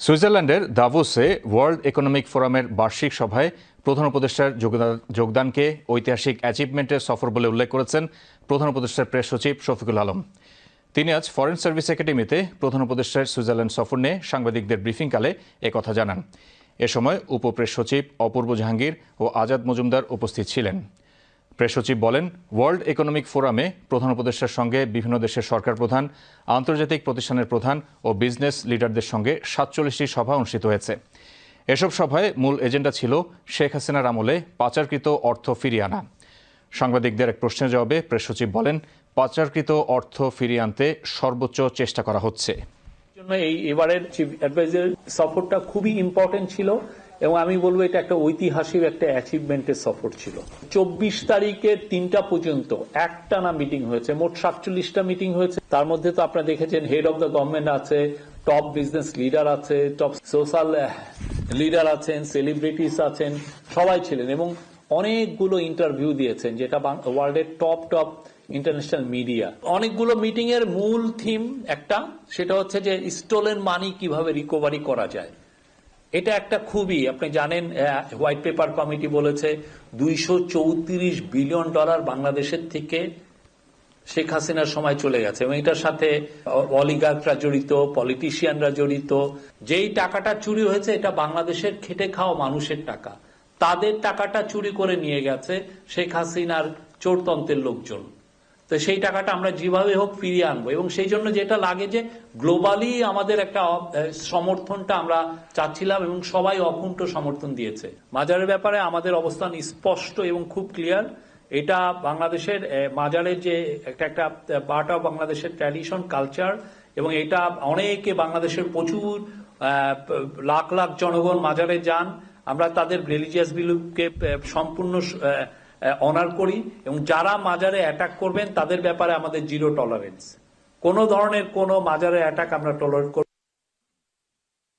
সুইজারল্যান্ডের দাভোসে world economic ফোরামের বার্ষিক সভায় প্রধান উপদেষ্টার যোগদানকে ঐতিহাসিক অ্যাচিভমেন্টের সফর বলে উল্লেখ করেছেন প্রধান উপদেষ্টার প্রেস সচিব শফিকুল আলম। তিনি আজ ফরেন সার্ভিস একাডেমিতে প্রধান উপদেষ্টার সুইজারল্যান্ড সফর নিয়ে সাংবাদিকদের ব্রিফিংকালে একথা জানান। এ সময় উপপ্রেস সচিব অপূর্ব জাহাঙ্গীর ও আজাদ মজুমদার উপস্থিত ছিলেন। প্রেস সচিব বলেন, ওয়ার্ল্ড ইকোনমিক ফোরামে প্রধান উপদেষ্টার সঙ্গে বিভিন্ন দেশের সরকার প্রধান, আন্তর্জাতিক প্রতিষ্ঠানের প্রধান ও বিজনেস লিডারদের সঙ্গে ৪৭টি সভা অনুষ্ঠিত হয়েছে। এসব সভায় মূল এজেন্ডা ছিল শেখ হাসিনার আমলে পাচারকৃত অর্থ ফিরিয়ে আনা। সাংবাদিকদের এক প্রশ্নের জবাবে প্রেস সচিব বলেন, পাচারকৃত অর্থ ফিরিয়ে আনতে সর্বোচ্চ চেষ্টা করা হচ্ছে। এই এবারের চিফ অ্যাডভাইজার সফরটা খুবই ইম্পর্টেন্ট ছিল এবং আমি বলবো এটা একটা ঐতিহাসিক একটা অ্যাচিভমেন্টের সফর ছিল। ২৪ তারিখের ৩টা পর্যন্ত একটানা মিটিং হয়েছে, মোট ৪৭টা মিটিং হয়েছে। তার মধ্যে তো আপনারা দেখেছেন হেড অব দ্য গভর্নমেন্ট আছে, টপ বিজনেস লিডার আছে, টপ সোশ্যাল লিডার আছেন, সেলিব্রিটিস আছেন, সবাই ছিলেন এবং অনেকগুলো ইন্টারভিউ দিয়েছেন, যেটা ওয়ার্ল্ডের টপ ইন্টারন্যাশনাল মিডিয়া। অনেকগুলো মিটিং এর মূল থিম একটা, সেটা হচ্ছে যে স্টোলেন মানি কিভাবে রিকভারি করা যায়। এটা একটা খুবই, আপনি জানেন হোয়াইট পেপার কমিটি বলেছে $২৩৪ বিলিয়ন বাংলাদেশের থেকে শেখ হাসিনার সময় চলে গেছে এবং এটার সাথে অলিগার্করা জড়িত, পলিটিশিয়ানরা জড়িত। যেই টাকাটা চুরি হয়েছে এটা বাংলাদেশের খেটে খাওয়া মানুষের টাকা, তাদের টাকাটা চুরি করে নিয়ে গেছে শেখ হাসিনার চোরতন্ত্রের লোকজন। তো সেই টাকাটা আমরা যেভাবে হোক ফিরিয়ে আনবো এবং সেই জন্য যেটা লাগে যে গ্লোবালি আমাদের একটা সমর্থনটা আমরা চাচ্ছিলাম এবং সবাই অকুণ্ঠ সমর্থন দিয়েছে। মাজারের ব্যাপারে আমাদের অবস্থান স্পষ্ট এবং খুব ক্লিয়ার। এটা বাংলাদেশের মাজারের যে একটা পার্ট অফ বাংলাদেশের ট্র্যাডিশন কালচার এবং এটা অনেকে বাংলাদেশের প্রচুর লাখ লাখ জনগণ মাজারে যান। আমরা তাদের রিলিজিয়াস বিলিফকে সম্পূর্ণ অনার করি এবং যারা মাজারে অ্যাটাক করবেন তাদের ব্যাপারে আমাদের জিরো টলারেন্স। কোনো ধরনের কোনো মাজারে অ্যাটাক আমরা টলারেট করব